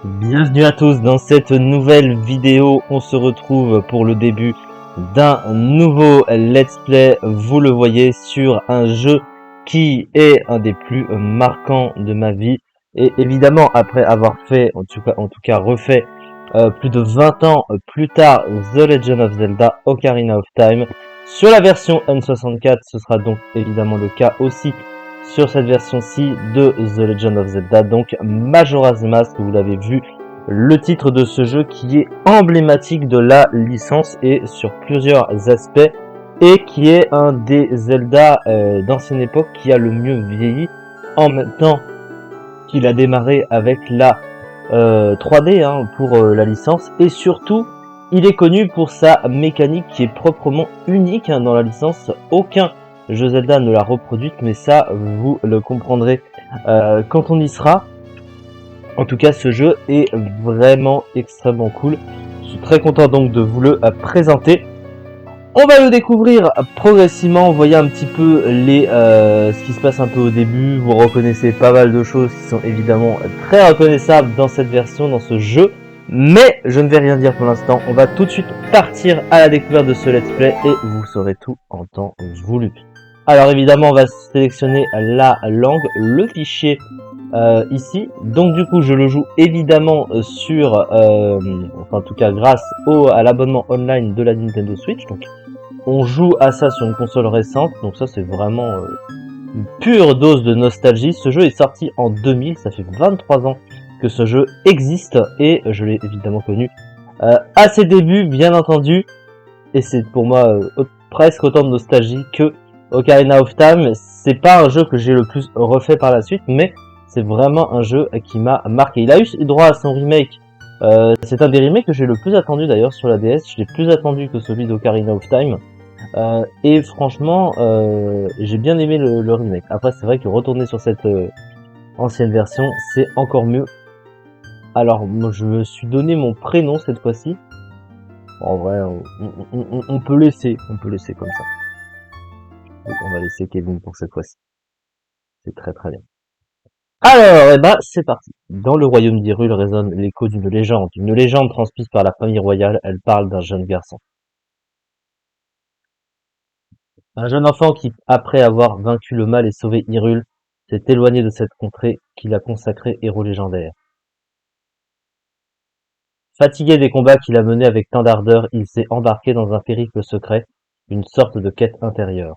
Bienvenue à tous dans cette nouvelle vidéo. On se retrouve pour le début d'un nouveau let's play. Vous le voyez, sur un jeu qui est un des plus marquants de ma vie. Et évidemment, après avoir fait, en tout cas refait plus de 20 ans plus tard, The Legend of Zelda Ocarina of Time. Sur la version N64, ce sera donc évidemment le cas aussi sur cette version-ci de The Legend of Zelda, donc Majora's Mask. Vous l'avez vu, le titre de ce jeu qui est emblématique de la licence et sur plusieurs aspects, et qui est un des Zelda d'ancienne époque qui a le mieux vieilli, en même temps qu'il a démarré avec la 3D pour la licence, et surtout il est connu pour sa mécanique qui est proprement unique dans la licence. Aucun jeu Zelda ne l'a reproduite, mais ça vous le comprendrez quand on y sera. En tout cas, ce jeu est vraiment extrêmement cool. Je suis très content donc de vous le présenter. On va le découvrir progressivement. Vous voyez un petit peu ce qui se passe un peu au début. Vous reconnaissez pas mal de choses qui sont évidemment très reconnaissables dans cette version, dans ce jeu. Mais je ne vais rien dire pour l'instant. On va tout de suite partir à la découverte de ce let's play et vous saurez tout en temps voulu. Alors évidemment, on va sélectionner la langue, le fichier ici. Donc du coup, je le joue évidemment enfin en tout cas grâce à l'abonnement online de la Nintendo Switch. Donc on joue à ça sur une console récente, donc ça c'est vraiment une pure dose de nostalgie. Ce jeu est sorti en 2000, ça fait 23 ans que ce jeu existe et je l'ai évidemment connu à ses débuts, bien entendu, et c'est pour moi presque autant de nostalgie que Ocarina of Time. C'est pas un jeu que j'ai le plus refait par la suite, mais c'est vraiment un jeu qui m'a marqué. Il a eu droit à son remake. C'est un des remakes que j'ai le plus attendu d'ailleurs sur la DS. Je l'ai plus attendu que celui d'Ocarina of Time. Et franchement, j'ai bien aimé le remake. Après, c'est vrai que retourner sur cette ancienne version, c'est encore mieux. Alors, moi, je me suis donné mon prénom cette fois-ci. En vrai, on peut laisser comme ça. On va laisser Kevin pour cette fois-ci. C'est très très bien. Alors, c'est parti. Dans le royaume d'Hyrule résonne l'écho d'une légende. Une légende transmise par la famille royale. Elle parle d'un jeune garçon. Un jeune enfant qui, après avoir vaincu le mal et sauvé Hyrule, s'est éloigné de cette contrée qu'il a consacrée héros légendaire. Fatigué des combats qu'il a menés avec tant d'ardeur, il s'est embarqué dans un périple secret, une sorte de quête intérieure.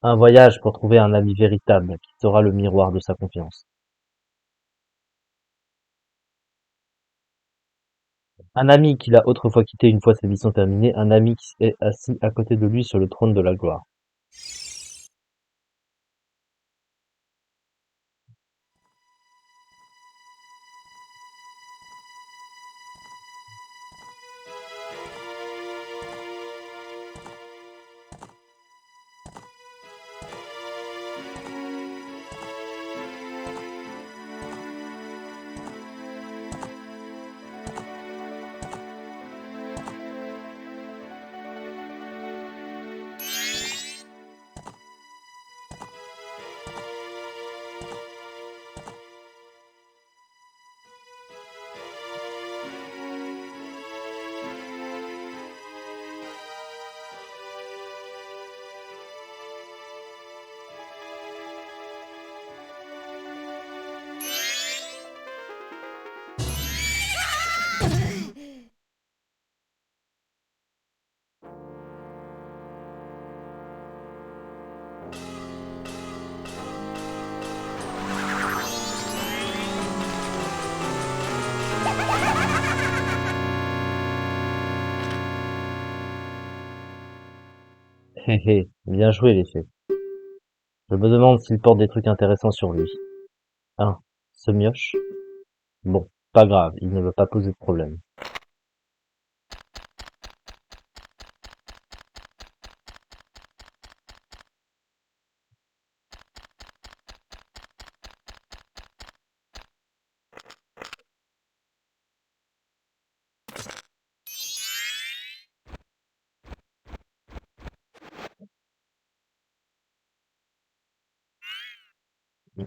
Un voyage pour trouver un ami véritable qui sera le miroir de sa confiance. Un ami qu'il a autrefois quitté une fois sa mission terminée, un ami qui est assis à côté de lui sur le trône de la gloire. Hé hé, bien joué les faits. Je me demande s'il porte des trucs intéressants sur lui. Hein, ce mioche? Bon, pas grave, il ne veut pas poser de problème.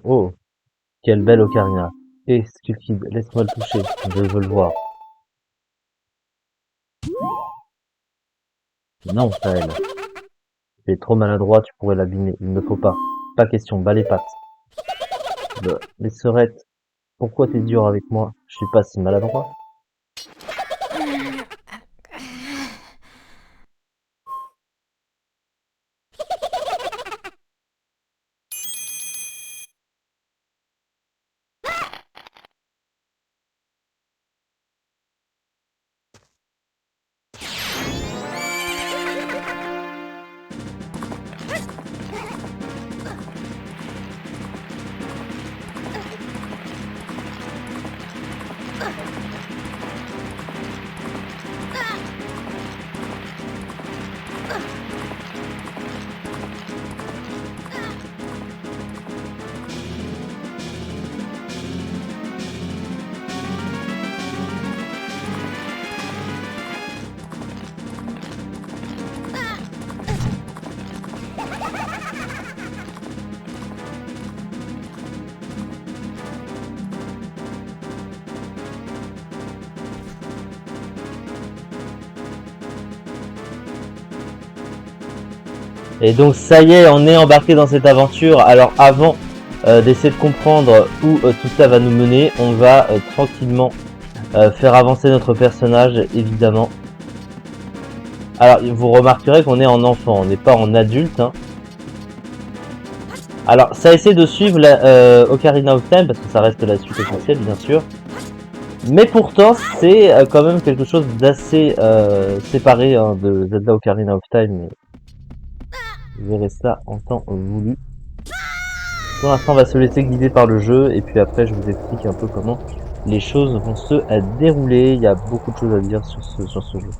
Oh, Quelle belle ocarina. Et Skull Kid, laisse-moi le toucher, je veux le voir. Non, Taël. Tu es trop maladroit, tu pourrais l'abîmer. Il ne faut pas. Pas question, bas les pattes. Mais Serette, pourquoi t'es dur avec moi? Je suis pas si maladroit. Et donc ça y est, on est embarqué dans cette aventure. Alors avant d'essayer de comprendre où tout ça va nous mener, on va tranquillement faire avancer notre personnage, évidemment. Alors vous remarquerez qu'on est en enfant, on n'est pas en adulte. Hein. Alors ça essaie de suivre la Ocarina of Time, parce que ça reste la suite essentielle bien sûr. Mais pourtant c'est quand même quelque chose d'assez séparé hein, de Zelda Ocarina of Time. Vous verrez ça en temps voulu. Pour l'instant, on va se laisser guider par le jeu et puis après, je vous explique un peu comment les choses vont se dérouler. Il y a beaucoup de choses à dire sur ce jeu.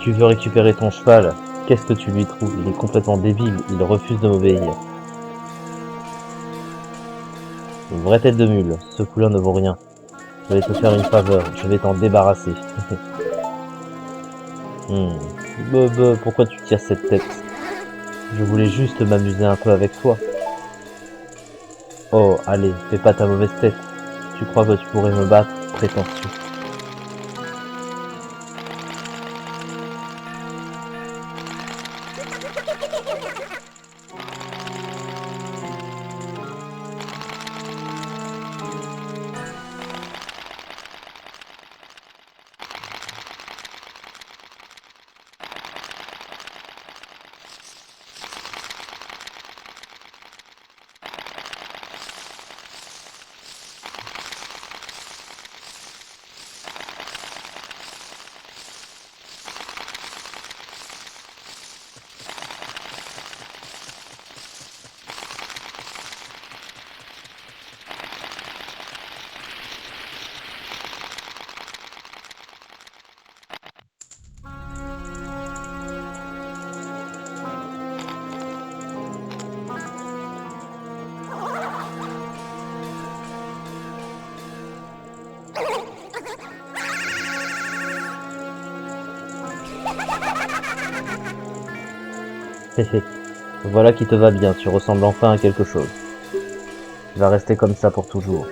Tu veux récupérer ton cheval, qu'est-ce que tu lui trouves? Il est complètement débile, il refuse de m'obéir. Une vraie tête de mule, ce coup-là ne vaut rien. Je vais te faire une faveur, je vais t'en débarrasser. Pourquoi tu tires cette tête? Je voulais juste m'amuser un peu avec toi. Oh, allez, fais pas ta mauvaise tête. Tu crois que tu pourrais me battre? Prétentieux. Voilà qui te va bien, tu ressembles enfin à quelque chose. Tu vas rester comme ça pour toujours.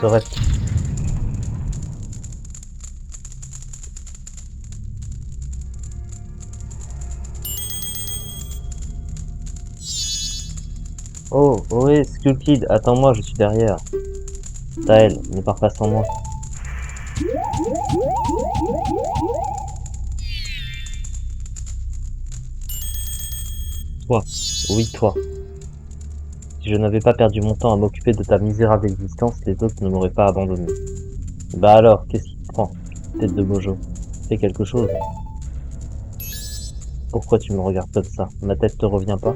Serait... Oh, oui, Skull Kid, attends-moi, je suis derrière. Taël, ne pars pas sans moi. Toi, oui, toi. Si je n'avais pas perdu mon temps à m'occuper de ta misérable existence, les autres ne m'auraient pas abandonné. Bah alors, qu'est-ce qui te prend, tête de Mojo? Fais quelque chose. Pourquoi tu me regardes comme ça? Ma tête te revient pas?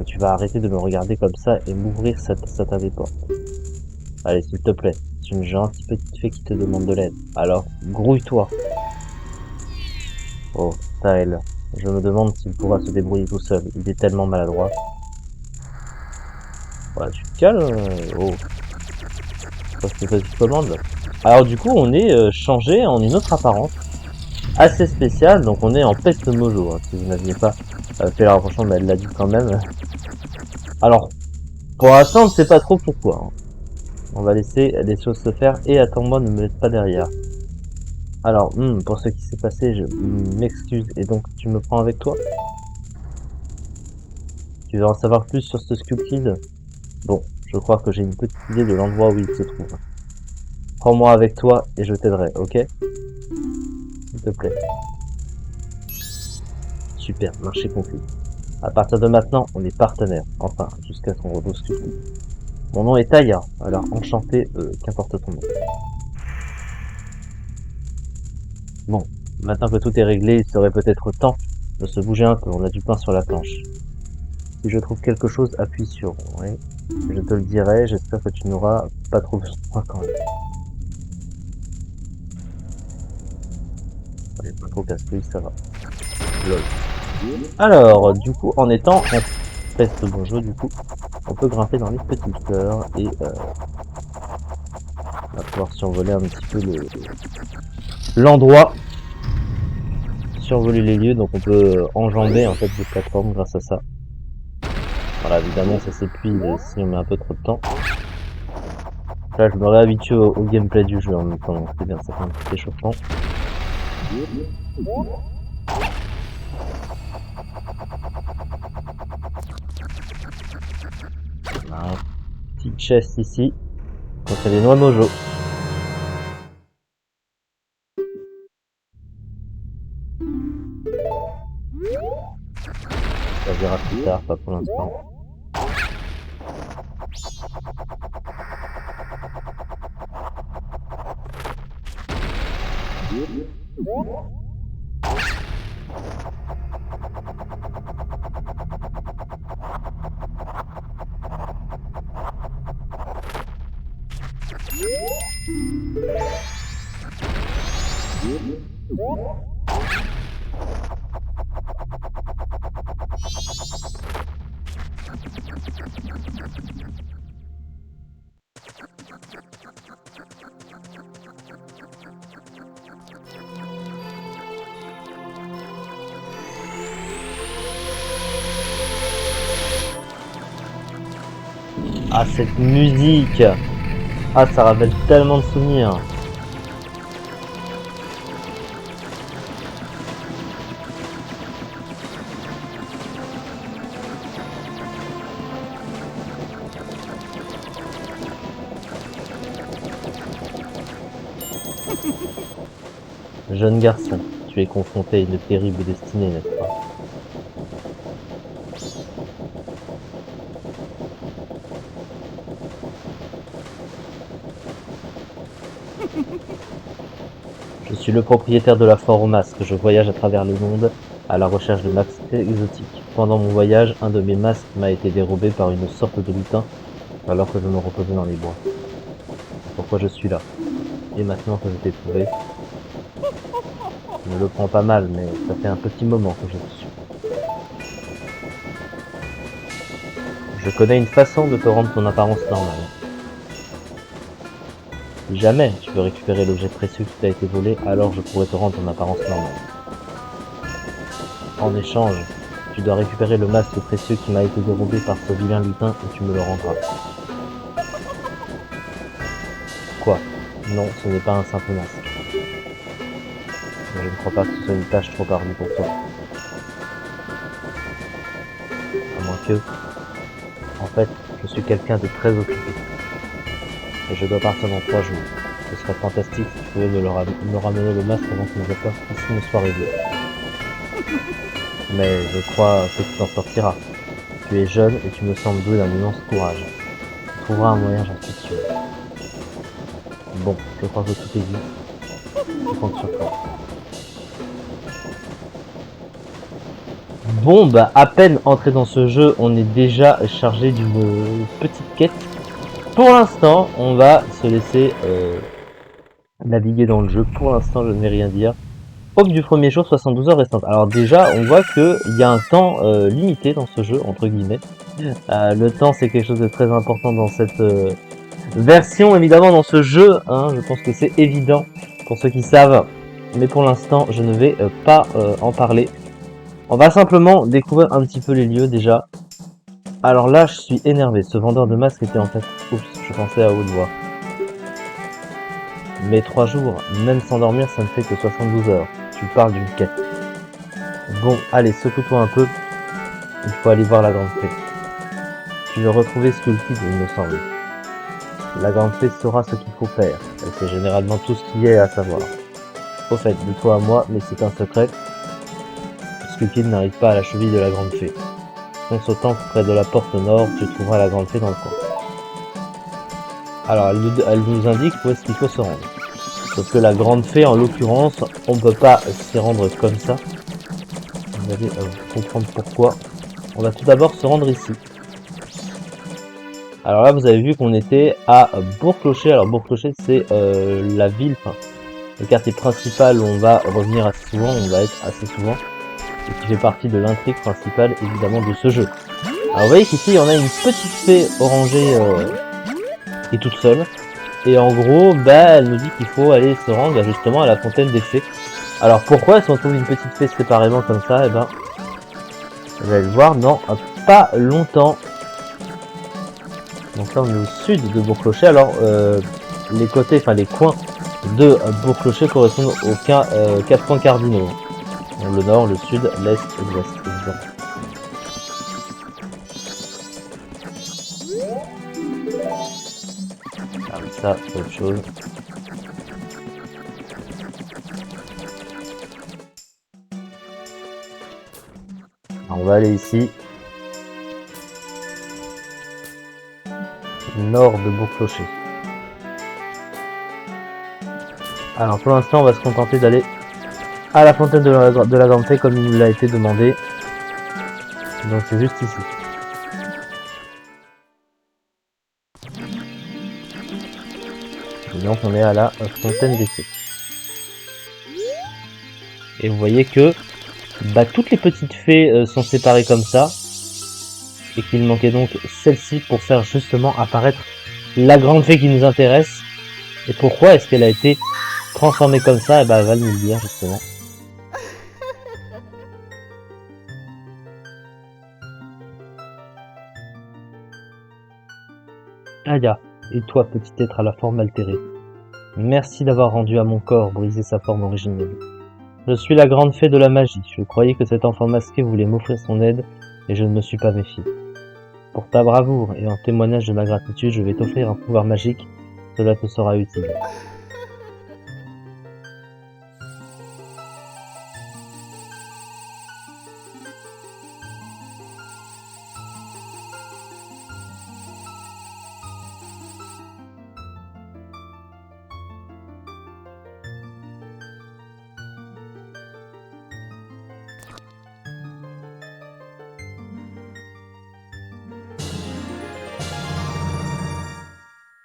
Tu vas arrêter de me regarder comme ça et m'ouvrir cette porte. Allez, s'il te plaît, c'est une gentille petite fée qui te demande de l'aide. Alors, grouille-toi. Oh, Taël, je me demande s'il pourra se débrouiller tout seul. Il est tellement maladroit. Voilà, tu te calmes. Oh, parce que petite commande. Alors du coup, on est changé en une autre apparence, assez spéciale. Donc on est en peste mojo. Hein, si vous n'aviez pas fait la rapprochement, mais elle l'a dit quand même. Alors, pour l'instant, on ne sait pas trop pourquoi. Hein. On va laisser les choses se faire et attends-moi, ne me laisse pas derrière. Alors, pour ce qui s'est passé, je m'excuse et donc tu me prends avec toi? Tu veux en savoir plus sur ce Skull Kid? Bon, je crois que j'ai une petite idée de l'endroit où il se trouve. Prends-moi avec toi et je t'aiderai, ok? S'il te plaît. Super, marché conclu. À partir de maintenant, on est partenaires. Enfin, jusqu'à ce qu'on retrouve Skull Kid. Mon nom est Taya, alors enchanté, qu'importe ton nom. Bon, maintenant que tout est réglé, il serait peut-être temps de se bouger un peu, on a du pain sur la planche. Si je trouve quelque chose, appuie sur oui. Je te le dirai, j'espère que tu n'auras pas trop besoin de moi quand même. Allez, pas trop casse-couille, ça va. Lol. Alors, du coup, en étant en peste bonjour, du coup, on peut grimper dans les petites fleurs et on va pouvoir survoler un petit peu l'endroit, survoler les lieux, donc on peut enjamber en fait des plateformes grâce à ça. Voilà, évidemment, ça s'épuise si on met un peu trop de temps. Là, je me réhabitue au gameplay du jeu en même temps, donc c'est bien, ça fait un petit échauffement. On a un petit chest ici, donc il y a des noix mojo. Ça verra plus tard, pas pour l'instant. Ah, cette musique! Ah, ça rappelle tellement de souvenirs. Jeune garçon, tu es confronté à une terrible destinée, n'est-ce pas? Je suis le propriétaire de la Foire aux Masques. Je voyage à travers le monde à la recherche de masques exotiques. Pendant mon voyage, un de mes masques m'a été dérobé par une sorte de lutin alors que je me reposais dans les bois. C'est pourquoi je suis là. Et maintenant que je t'ai trouvé, je me le prends pas mal, mais ça fait un petit moment que je te suis. Je connais une façon de te rendre ton apparence normale. Si jamais tu veux récupérer l'objet précieux qui t'a été volé, alors je pourrai te rendre ton apparence normale. En échange, tu dois récupérer le masque précieux qui m'a été dérobé par ce vilain lutin et tu me le rendras. Quoi? Non, ce n'est pas un simple masque. Mais je ne crois pas que ce soit une tâche trop ardue pour toi. À moins que... En fait, je suis quelqu'un de très occupé. Et je dois partir dans 3 jours. Ce serait fantastique si tu pouvais me ramener le masque avant que mes affaires ici ne soient réglées. Mais je crois que tu t'en sortiras. Tu es jeune et tu me sembles doué d'un immense courage. Tu trouveras un moyen, j'en suis sûr. Bon, je crois que tout est dit. Je compte sur toi. Bon, bah, à peine entré dans ce jeu, on est déjà chargé d'une petite quête. Pour l'instant, on va se laisser naviguer dans le jeu. Pour l'instant, je ne vais rien dire. Aube du premier jour, 72 heures restantes. Alors déjà, on voit qu'il y a un temps limité dans ce jeu, entre guillemets. Le temps, c'est quelque chose de très important dans cette version, évidemment, dans ce jeu. Hein, je pense que c'est évident pour ceux qui savent. Mais pour l'instant, je ne vais pas en parler. On va simplement découvrir un petit peu les lieux déjà. Alors là, je suis énervé. Ce vendeur de masques était en fait... Oups, je pensais à haute voix. Mais 3 jours, même sans dormir, ça ne fait que 72 heures. Tu parles d'une quête. Bon, allez, secoue-toi un peu. Il faut aller voir la grande fée. Tu veux retrouver Skullkid, il me semble. La grande fée saura ce qu'il faut faire. Elle sait généralement tout ce qu'il y a à savoir. Au fait, de toi à moi, mais c'est un secret. Skullkid n'arrive pas à la cheville de la grande fée. En sautant près de la porte nord, tu trouveras la grande fée dans le coin. Alors, elle nous indique où est-ce qu'il faut se rendre. Sauf que la grande fée, en l'occurrence, on peut pas s'y rendre comme ça. Vous allez comprendre pourquoi. On va tout d'abord se rendre ici. Alors là, vous avez vu qu'on était à Bourg-Clocher. Alors Bourg-Clocher, c'est la ville, enfin, le quartier principal où on va revenir assez souvent, on va être assez souvent. Et qui fait partie de l'intrigue principale, évidemment, de ce jeu. Alors vous voyez qu'ici, on a une petite fée orangée qui est toute seule. Et en gros, bah, elle nous dit qu'il faut aller se rendre justement à la fontaine des fées. Alors pourquoi est-ce qu'on trouve une petite fée séparément comme ça? Eh ben, vous allez le voir, non, pas longtemps. Donc là, on est au sud de Bourg-Clocher. Alors, les côtés, enfin les coins de Bourg-Clocher correspondent aux 4 points cardinaux. Donc, le nord, le sud, l'est et l'ouest, évidemment. Alors ça, c'est autre chose. Alors, on va aller ici. Nord de Bourg-Clocher. Alors pour l'instant, on va se contenter d'aller à la fontaine de la grande fée comme il nous l'a été demandé. Donc c'est juste ici. Et donc on est à la fontaine des fées. Et vous voyez que bah, toutes les petites fées sont séparées comme ça. Et qu'il manquait donc celle-ci pour faire justement apparaître la grande fée qui nous intéresse. Et pourquoi est-ce qu'elle a été transformée comme ça? Et bah elle va nous le dire justement. Aya, et toi petit être à la forme altérée, merci d'avoir rendu à mon corps brisé sa forme originelle. Je suis la grande fée de la magie. Je croyais que cet enfant masqué voulait m'offrir son aide et je ne me suis pas méfié. Pour ta bravoure et en témoignage de ma gratitude, je vais t'offrir un pouvoir magique. Cela te sera utile.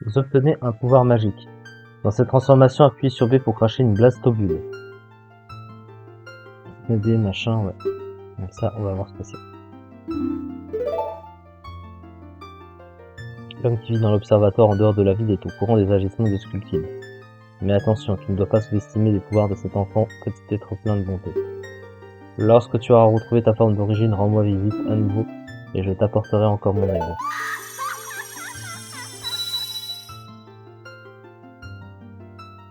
Vous obtenez un pouvoir magique. Dans cette transformation, appuyez sur B pour cracher une blastobule. B, machin, ouais. Donc ça, on va voir ce que c'est. L'homme qui vit dans l'observatoire en dehors de la ville est au courant des agissements de Skullkid. Mais attention, tu ne dois pas sous-estimer les pouvoirs de cet enfant, petit être plein de bonté. Lorsque tu auras retrouvé ta forme d'origine, rends-moi visite à nouveau et je t'apporterai encore mon aide.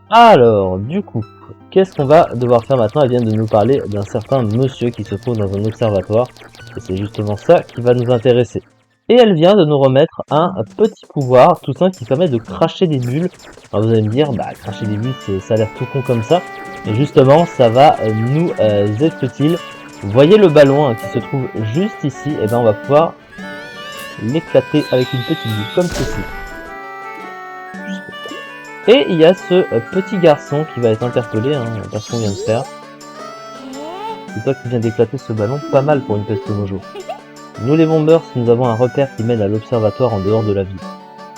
Alors, du coup, qu'est-ce qu'on va devoir faire maintenant? Elle vient de nous parler d'un certain monsieur qui se trouve dans un observatoire. Et c'est justement ça qui va nous intéresser. Et elle vient de nous remettre un petit pouvoir tout simple qui permet de cracher des bulles. Alors vous allez me dire, bah cracher des bulles, ça a l'air tout con comme ça. Et justement, ça va nous être utile. Vous voyez le ballon qui se trouve juste ici. Et ben on va pouvoir l'éclater avec une petite boule comme ceci. Et il y a ce petit garçon qui va être interpellé, hein, parce qu'on vient de faire. C'est toi qui viens d'éclater ce ballon, pas mal pour une peste mojo. Nous les bombers, nous avons un repère qui mène à l'observatoire en dehors de la ville.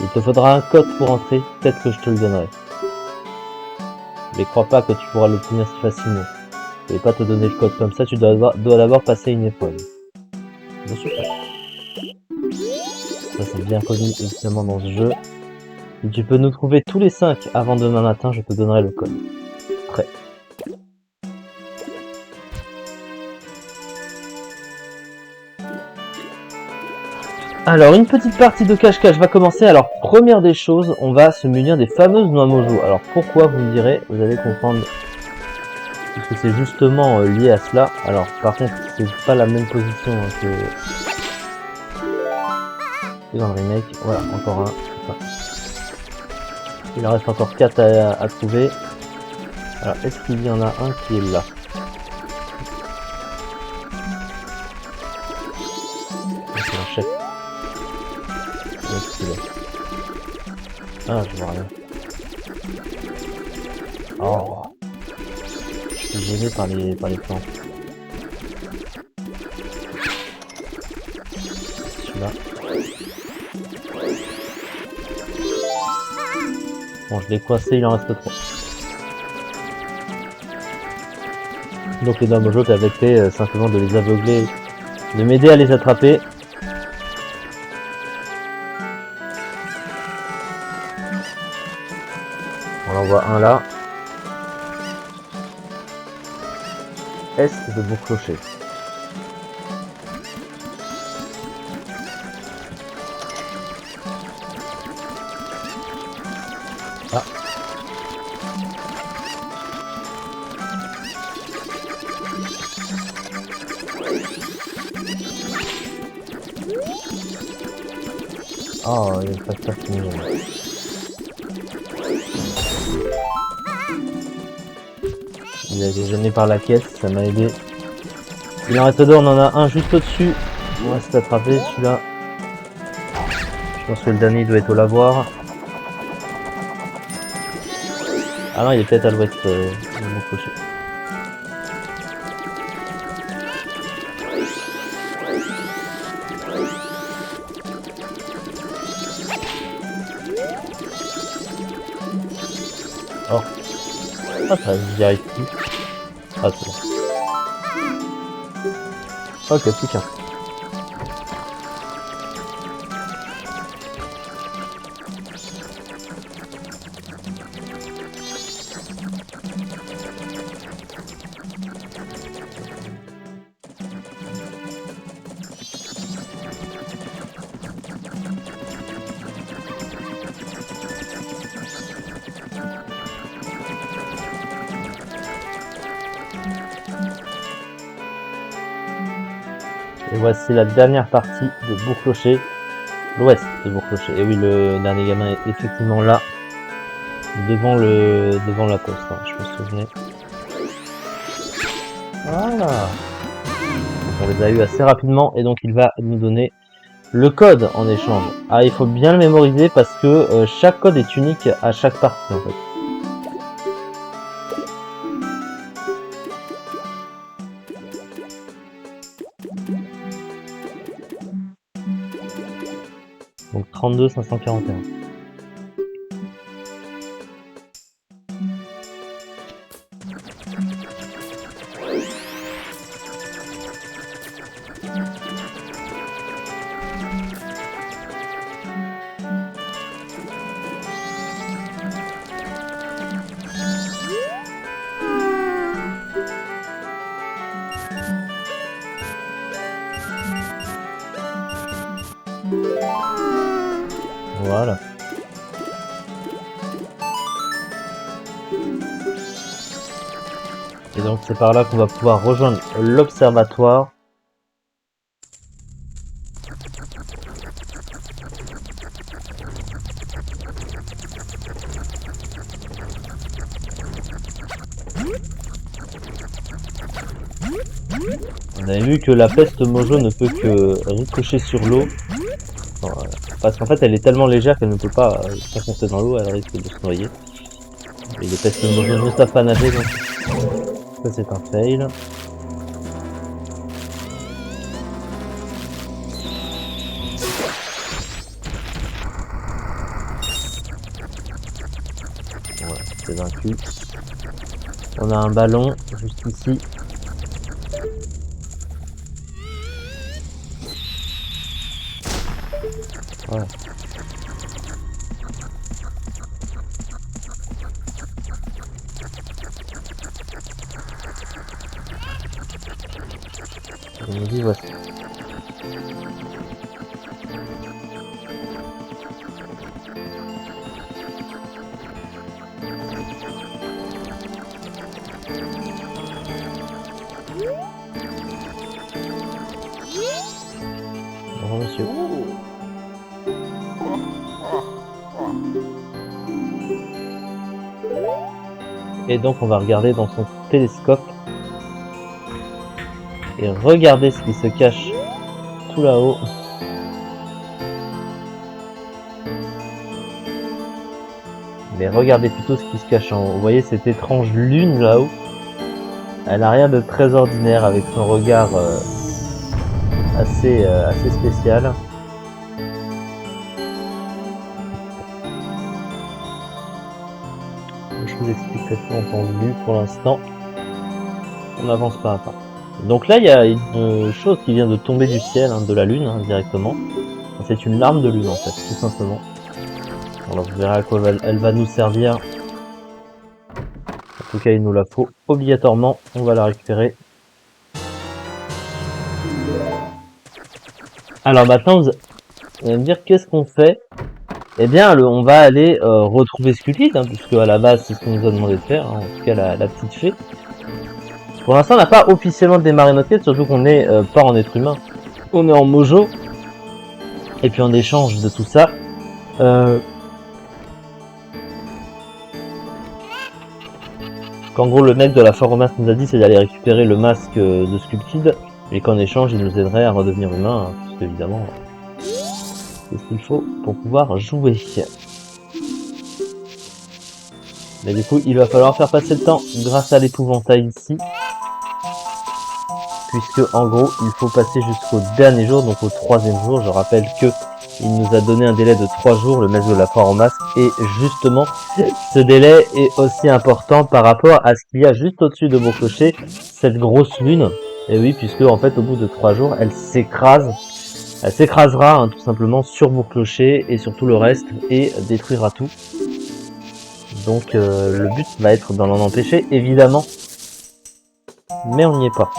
Il te faudra un code pour entrer, peut-être que je te le donnerai. Mais crois pas que tu pourras l'obtenir si facilement. Je vais pas te donner le code comme ça, tu dois d'abord passer une épreuve. Bien sûr. Ça c'est bien connu évidemment dans ce jeu. Si tu peux nous trouver tous les 5 avant demain matin, je te donnerai le code. Prêt. Alors, une petite partie de cache-cache va commencer. Alors, première des choses, on va se munir des fameuses noix mojo. Alors, pourquoi vous me direz, vous allez comprendre. Parce que c'est justement lié à cela. Alors, par contre, c'est pas la même position hein, que dans le remake. Voilà, encore un. Il en reste encore 4 à trouver. Alors, est-ce qu'il y en a un qui est là? C'est un chef. Ah, je vois rien. Oh. Je suis gêné par les plantes. Celui-là. Bon, je l'ai coincé, il en reste 3. Donc les noix mojo permettaient simplement de les aveugler, de m'aider à les attraper. On en voit un là. S de Bourg Clocher. Ah. Oh, il y a une facteur qui nous gêne. Il a été gêné par la caisse, ça m'a aidé. Il en reste 2, on en a un juste au-dessus. On va s'attraper celui-là. Je pense que le dernier doit être au lavoir. Ah non, il est peut-être à l'ouest de mon clocher. Oh. Ah, ça, j'y arrive plus. Ah, c'est bon. Ok, plus qu'un. Et voici la dernière partie de Bourg Clocher, l'ouest de Bourg Clocher. Et oui, le dernier gamin est effectivement là, devant la poste, hein, je me souvenais. Voilà. Donc on les a eu assez rapidement et donc il va nous donner le code en échange. Ah, il faut bien le mémoriser parce que chaque code est unique à chaque partie en fait. Donc 32 541. Voilà. Et donc c'est par là qu'on va pouvoir rejoindre l'observatoire. On avait vu que la peste mojo ne peut que ricocher sur l'eau. parce qu'en fait elle est tellement légère qu'elle ne peut pas s'enfoncer dans l'eau, elle risque de se noyer. Et il teste ne savent pas nager, donc ça c'est un fail. Voilà, c'est vaincu. On a un ballon juste ici. Voilà. On me dit voici. Bonjour monsieur. Et donc on va regarder dans son télescope et regarder ce qui se cache tout là-haut. Mais regardez plutôt ce qui se cache en haut. Vous voyez cette étrange lune là-haut? Elle a rien de très ordinaire avec son regard assez spécial. Je vous expliquerai tout en temps voulu. Pour l'instant, on avance pas à pas. Donc là, il y a une chose qui vient de tomber du ciel, hein, de la lune, hein, directement. C'est une larme de lune en fait, tout simplement. Alors vous verrez à quoi elle va nous servir. En tout cas, il nous la faut obligatoirement. On va la récupérer. Alors maintenant, vous allez me dire qu'est-ce qu'on fait? Eh bien, on va aller retrouver Skullkid, hein, puisque à la base, c'est ce qu'on nous a demandé de faire. Hein, en tout cas, la petite fée. Pour l'instant, on n'a pas officiellement démarré notre quête, surtout qu'on n'est pas en être humain. On est en mojo. Et puis en échange de tout ça, qu'en gros le mec de la foire au masque nous a dit, c'est d'aller récupérer le masque de Skullkid, et qu'en échange il nous aiderait à redevenir humain, hein, parce qu'évidemment c'est ce qu'il faut pour pouvoir jouer. Mais du coup il va falloir faire passer le temps grâce à l'épouvantail ici, puisque en gros il faut passer jusqu'au dernier jour, donc au 3e jour. Je rappelle que il nous a donné un délai de 3 jours, le maître de la foire au masque, et justement, ce délai est aussi important par rapport à ce qu'il y a juste au-dessus de Bourg-Clocher, cette grosse lune. Et oui, puisque en fait, au bout de 3 jours, elle s'écrasera hein, tout simplement sur Bourg-Clocher et sur tout le reste, et détruira tout. Donc le but va être d'en empêcher, évidemment, mais on n'y est pas.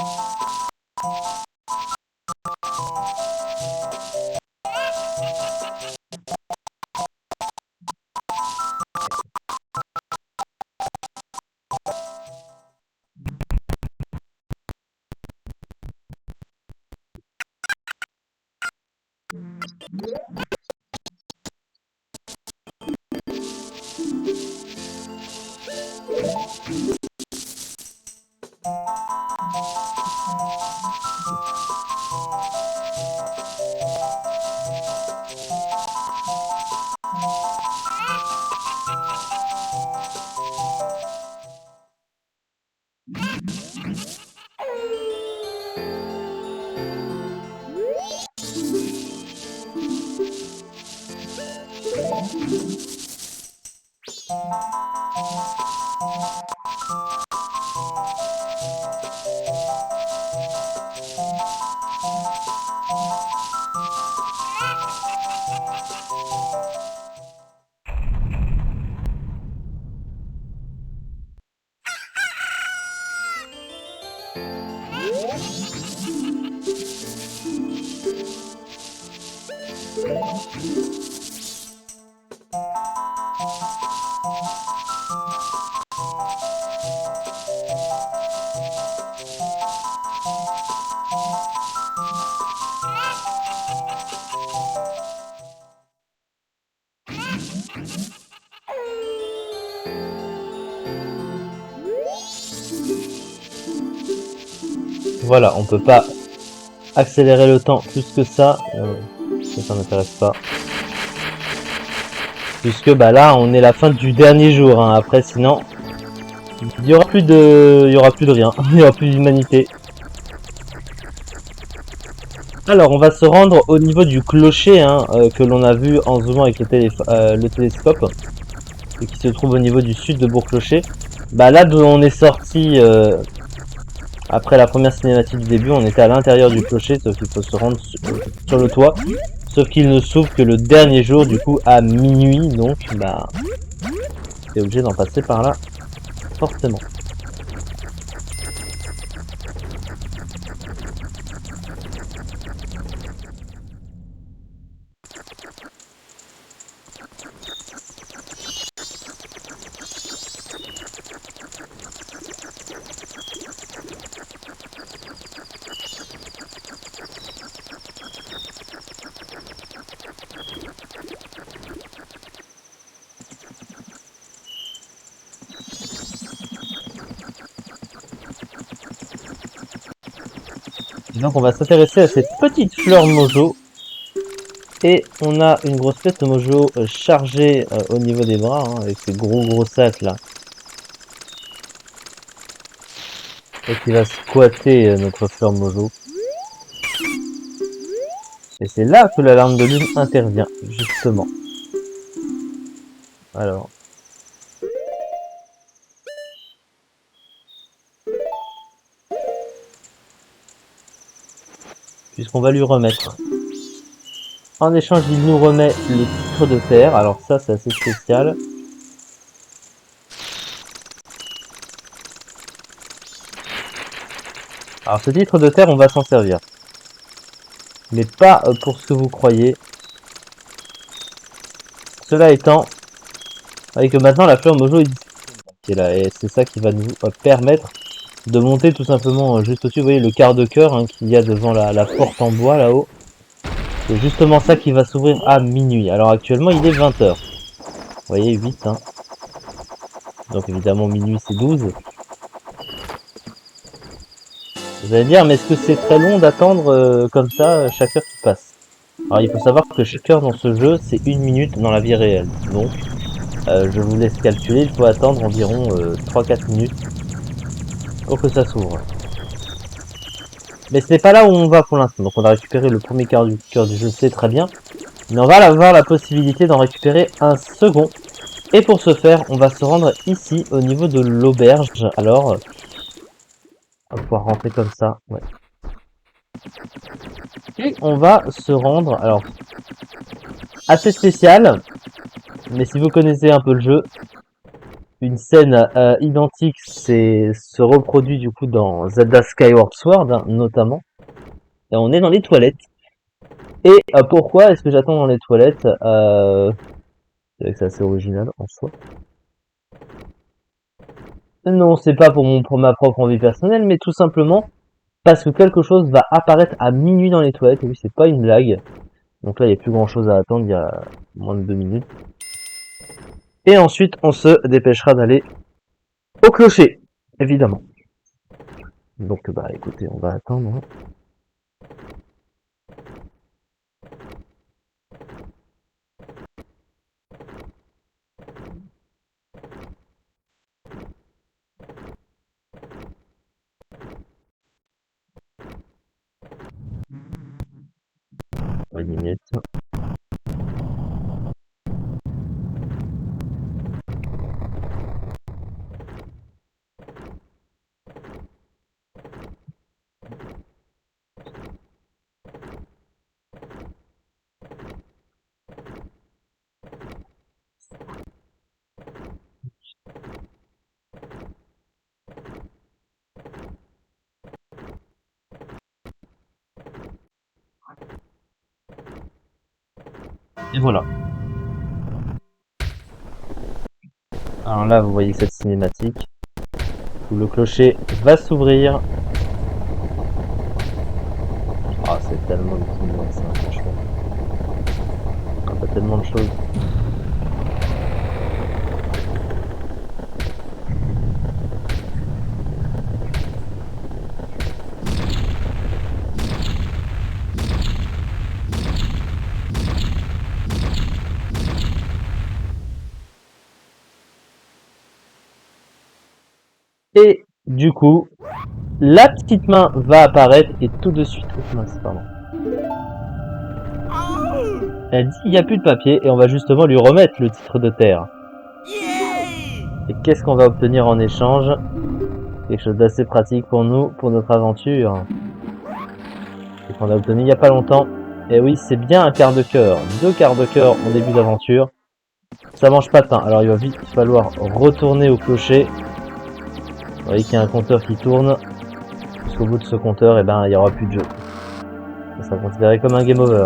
Voilà, on peut pas accélérer le temps plus que ça. Ça m'intéresse pas. Puisque bah là on est la fin du dernier jour, hein. Après sinon il y aura plus de rien, il y aura plus d'humanité. Alors on va se rendre au niveau du clocher, hein, que l'on a vu en zoomant avec le télescope, et qui se trouve au niveau du sud de Bourg-Clocher. Bah là d'où on est sorti après la première cinématique du début, on était à l'intérieur du clocher, sauf qu'il faut se rendre sur le toit. Sauf qu'il ne s'ouvre que le dernier jour, du coup à minuit, donc bah t'es obligé d'en passer par là, forcément. Donc on va s'intéresser à cette petite fleur mojo. Et on a une grosse peste mojo chargée au niveau des bras, hein, avec ces gros sacs là. Et qui va squatter notre fleur mojo. Et c'est là que l'alarme de lune intervient, justement. Alors. Puisqu'on va lui remettre. En échange, il nous remet le titre de terre. Alors ça, c'est assez spécial. Alors ce titre de terre, on va s'en servir. Mais pas pour ce que vous croyez. Cela étant, avec maintenant la fleur mojo est là. Et c'est ça qui va nous permettre de monter tout simplement juste au-dessus. Vous voyez le quart de cœur, hein, qu'il y a devant la porte en bois là-haut. C'est justement ça qui va s'ouvrir à minuit. Alors actuellement il est 20 h. Vous voyez 8, hein. Donc évidemment minuit c'est 12. Vous allez dire, mais est-ce que c'est très long d'attendre comme ça chaque heure qui passe? Alors il faut savoir que chaque heure dans ce jeu c'est 1 minute dans la vie réelle. Donc je vous laisse calculer, il faut attendre environ 3-4 minutes pour que ça s'ouvre. Mais ce n'est pas là où on va pour l'instant. Donc on va récupérer le premier cœur du jeu, c'est très bien. Mais on va avoir la possibilité d'en récupérer un second. Et pour ce faire, on va se rendre ici, au niveau de l'auberge. Alors, on va pouvoir rentrer comme ça. Ouais. Et on va se rendre, alors, assez spécial. Mais si vous connaissez un peu le jeu, une scène identique se reproduit du coup dans Zelda Skyward Sword, hein, notamment. Et on est dans les toilettes. Et pourquoi est-ce que j'attends dans les toilettes c'est assez original en soi. Non, c'est pas pour ma propre envie personnelle, mais tout simplement parce que quelque chose va apparaître à minuit dans les toilettes. Et oui, c'est pas une blague. Donc là, il n'y a plus grand chose à attendre, il y a moins de 2 minutes. Et ensuite, on se dépêchera d'aller au clocher, évidemment. Donc bah écoutez, on va attendre. Une minute. Et voilà. Alors là, vous voyez cette cinématique où le clocher va s'ouvrir. Ah, c'est tellement de ça, franchement. Ah, pas tellement de choses. Et du coup, la petite main va apparaître et tout de suite... Oh, mince, pardon. Elle dit il n'y a plus de papier et on va justement lui remettre le titre de terre. Et qu'est-ce qu'on va obtenir en échange? Quelque chose d'assez pratique pour nous, pour notre aventure. Et qu'on a obtenu il n'y a pas longtemps. Et oui, c'est bien un quart de cœur. 2 quarts de cœur en début d'aventure. Ça mange pas de pain. Alors il va vite falloir retourner au clocher. Vous voyez qu'il y a un compteur qui tourne. Jusqu'au bout de ce compteur, et ben, il n'y aura plus de jeu. Ça sera considéré comme un game over.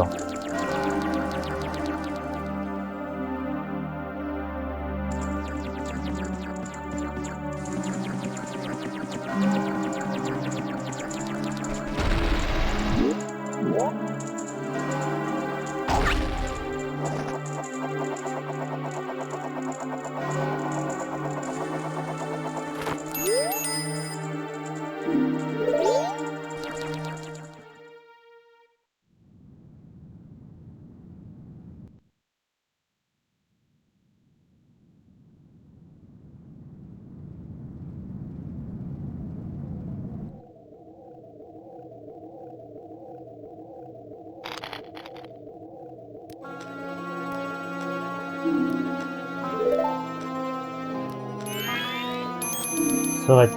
Serait.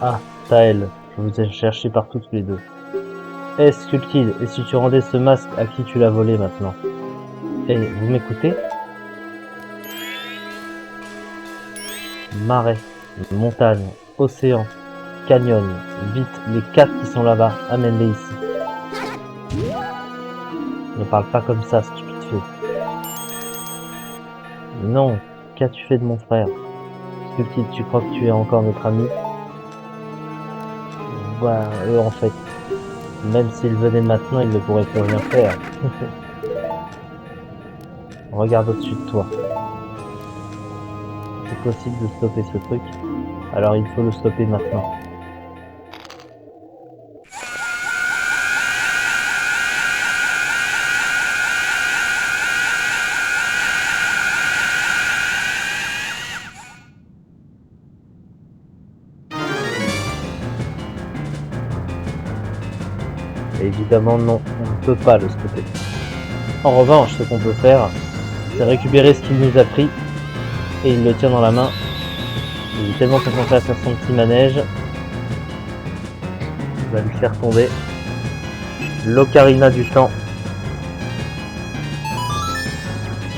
Ah, Taël, je vous ai cherché partout tous les deux. Eh, Sculptid, et si tu rendais ce masque à qui tu l'as volé maintenant? Eh, vous m'écoutez? Marais, montagne, océan, canyon, vite, les 4 qui sont là-bas, amène-les ici. Ne parle pas comme ça, stupide fée. Non, qu'as-tu fait de mon frère? Sculptid, tu crois que tu es encore notre ami? Bah, eux en fait, même s'ils venaient maintenant, ils ne pourraient plus rien faire. Regarde au-dessus de toi. C'est possible de stopper ce truc? Alors il faut le stopper maintenant. Et évidemment, non, on ne peut pas le stopper. En revanche, ce qu'on peut faire, c'est récupérer ce qu'il nous a pris, et il le tient dans la main. Il est tellement concentré à faire son petit manège. Il va lui faire tomber. L'ocarina du temps.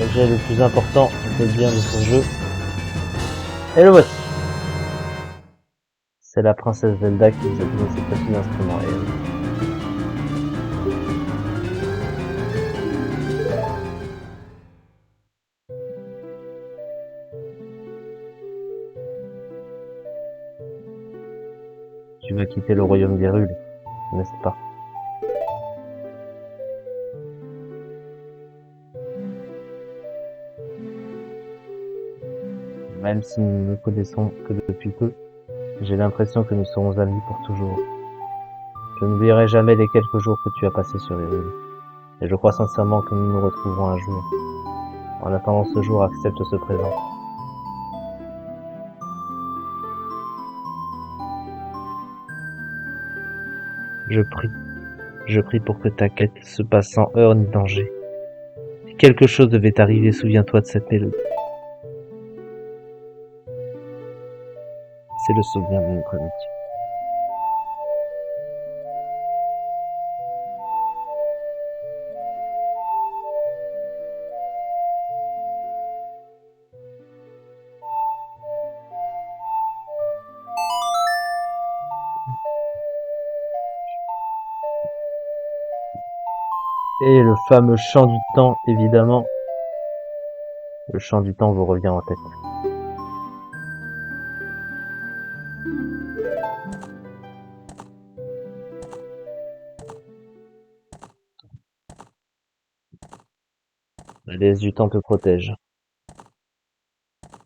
L'objet le plus important de bien de ce jeu. Et le voici. C'est la princesse Zelda qui nous a donné ce petit instrument. Et oui. Tu veux quitter le royaume d'Hyrule, n'est-ce pas? Même si nous ne nous connaissons que depuis peu, j'ai l'impression que nous serons amis pour toujours. Je n'oublierai jamais les quelques jours que tu as passés sur Hyrule. Et je crois sincèrement que nous nous retrouverons un jour. En attendant ce jour, accepte ce présent. Je prie pour que ta quête se passe sans heurts ni danger. Si quelque chose devait t'arriver, souviens-toi de cette mélodie. C'est le souvenir de notre amitié. Et le fameux chant du temps, évidemment. Le chant du temps vous revient en tête. La déesse du temps te protège.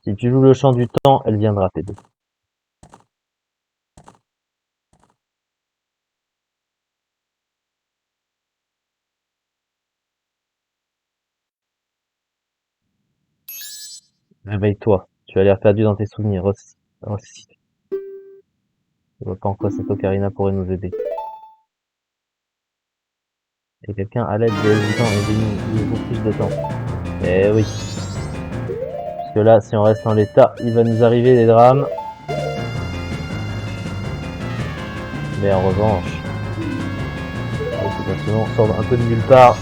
Si tu joues le chant du temps, elle viendra t'aider. Réveille-toi. Tu as l'air perdu dans tes souvenirs. Je vois pas en quoi cette ocarina pourrait nous aider. Et quelqu'un à l'aide des hésitants et il faut plus de temps. Eh oui. Parce que là, si on reste en l'état, il va nous arriver des drames. Mais en revanche, on sort un peu de nulle part.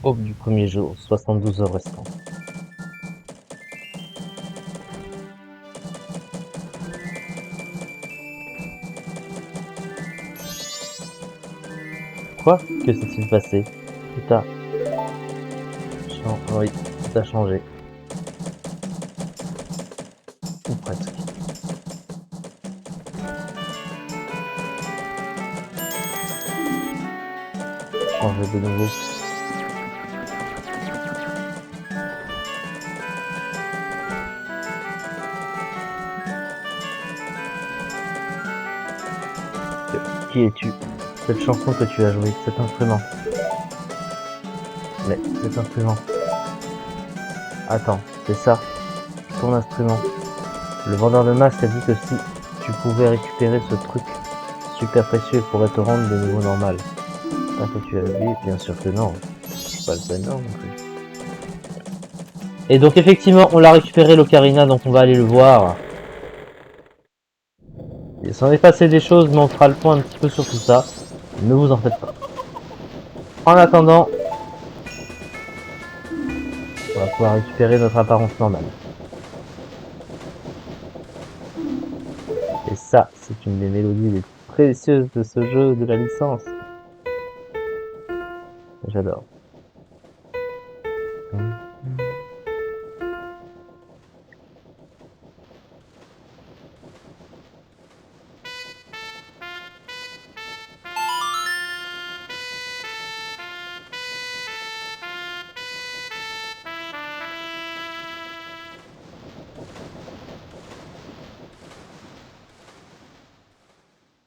Aube du premier jour, 72 heures restantes. Quoi? Que s'est-il passé? Putain. Oui, tout a changé. Ou presque. Changer de nouveau. Qui es-tu? Cette chanson que tu as jouée, cet instrument. Mais cet instrument. Attends, c'est ça, ton instrument. Le vendeur de masques a dit que si tu pouvais récupérer ce truc super précieux, il pourrait te rendre de nouveau normal. Ah, que tu as oublié? Bien sûr que non. Je suis pas le seul non plus. Et donc effectivement, on l'a récupéré l'ocarina, donc on va aller le voir. Il s'en est passé des choses, mais on fera le point un petit peu sur tout ça. Ne vous en faites pas. En attendant, on va pouvoir récupérer notre apparence normale. Et ça, c'est une des mélodies les plus précieuses de ce jeu, de la licence. J'adore.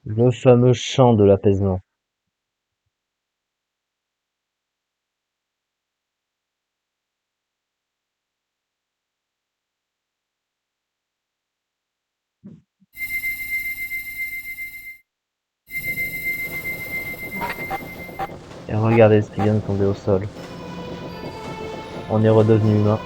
Le fameux chant de l'apaisement. Et regardez ce qui vient de tomber au sol. On est redevenu humain.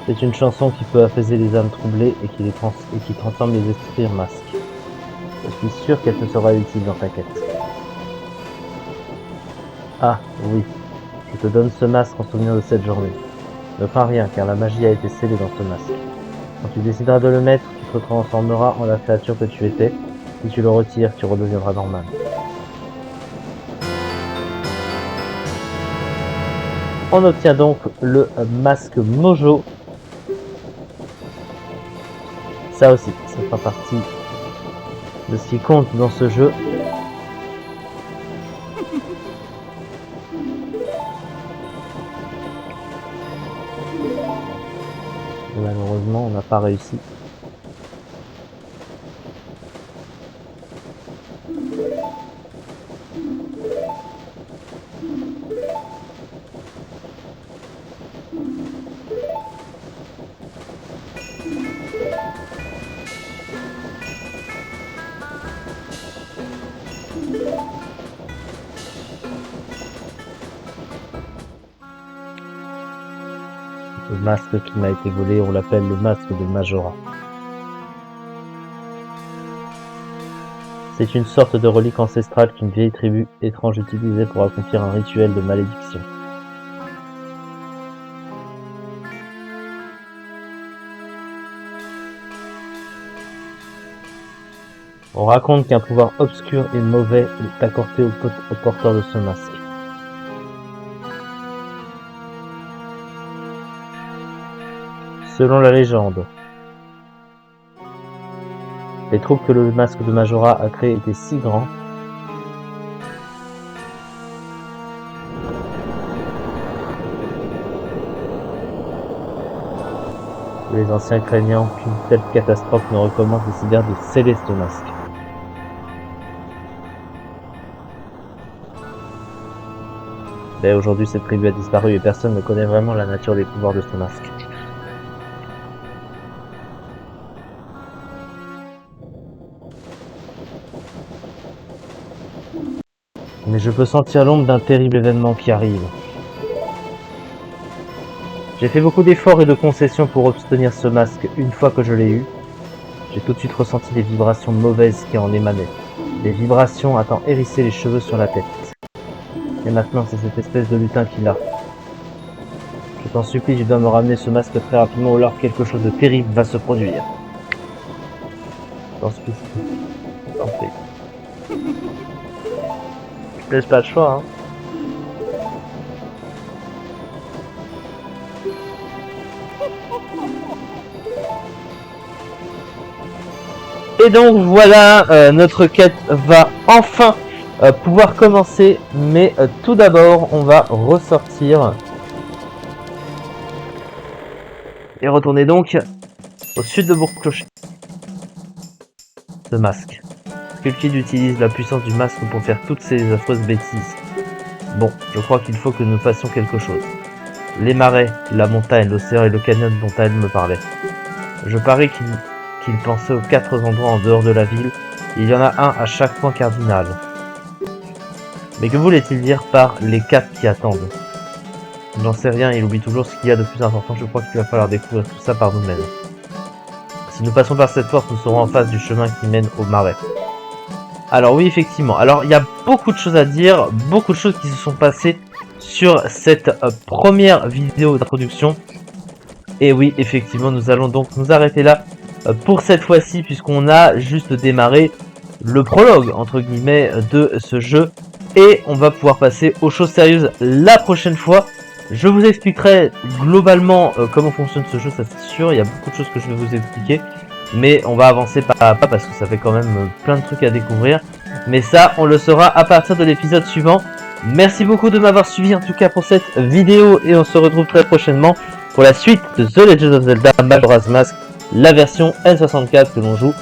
C'est une chanson qui peut apaiser les âmes troublées et qui transforme les esprits en masques. Je suis sûr qu'elle te sera utile dans ta quête. Ah, oui. Je te donne ce masque en souvenir de cette journée. Ne crains rien, car la magie a été scellée dans ce masque. Quand tu décideras de le mettre, tu te transformeras en la créature que tu étais. Si tu le retires, tu redeviendras normal. On obtient donc le masque Mojo. Ça aussi, ça fera partie de ce qui compte dans ce jeu. Et malheureusement, on n'a pas réussi. Le masque qui m'a été volé, on l'appelle le masque de Majora. C'est une sorte de relique ancestrale qu'une vieille tribu étrange utilisait pour accomplir un rituel de malédiction. On raconte qu'un pouvoir obscur et mauvais est accordé au porteur de ce masque. Selon la légende, les troupes que le masque de Majora a créées étaient si grands que les anciens craignant qu'une telle catastrophe ne recommence décidèrent de sceller ce masque. Mais aujourd'hui, cette tribu a disparu et personne ne connaît vraiment la nature des pouvoirs de ce masque. Mais je peux sentir l'ombre d'un terrible événement qui arrive. J'ai fait beaucoup d'efforts et de concessions pour obtenir ce masque. Une fois que je l'ai eu, j'ai tout de suite ressenti des vibrations mauvaises qui en émanaient. Des vibrations à t'en hérisser les cheveux sur la tête. Et maintenant, c'est cette espèce de lutin qui l'a. Je t'en supplie, tu dois me ramener ce masque très rapidement ou alors quelque chose de terrible va se produire. T'en supplie. T'en prie. Je laisse pas le choix, hein. Et donc voilà, notre quête va enfin pouvoir commencer, mais tout d'abord on va ressortir et retourner donc au sud de Bourg-Clocher. Ce masque. Skullkid utilise la puissance du masque pour faire toutes ces affreuses bêtises. Bon, je crois qu'il faut que nous fassions quelque chose. Les marais, la montagne, l'océan et le canyon dont elle me parlait. Je parie qu'il pensait aux 4 endroits en dehors de la ville. Il y en a un à chaque point cardinal. Mais que voulait-il dire par les 4 qui attendent? J'en sais rien, il oublie toujours ce qu'il y a de plus important. Je crois qu'il va falloir découvrir tout ça par nous-mêmes. Si nous passons par cette porte, nous serons en face du chemin qui mène au marais. Alors oui, effectivement. Alors il y a beaucoup de choses à dire, beaucoup de choses qui se sont passées sur cette première vidéo d'introduction. Et oui, effectivement, nous allons donc nous arrêter là pour cette fois-ci, puisqu'on a juste démarré le prologue, entre guillemets, de ce jeu. Et on va pouvoir passer aux choses sérieuses la prochaine fois. Je vous expliquerai globalement comment fonctionne ce jeu, ça c'est sûr. Il y a beaucoup de choses que je vais vous expliquer. Mais on va avancer pas à pas parce que ça fait quand même plein de trucs à découvrir. Mais ça, on le saura à partir de l'épisode suivant. Merci beaucoup de m'avoir suivi en tout cas pour cette vidéo. Et on se retrouve très prochainement pour la suite de The Legend of Zelda Majora's Mask, la version N64 que l'on joue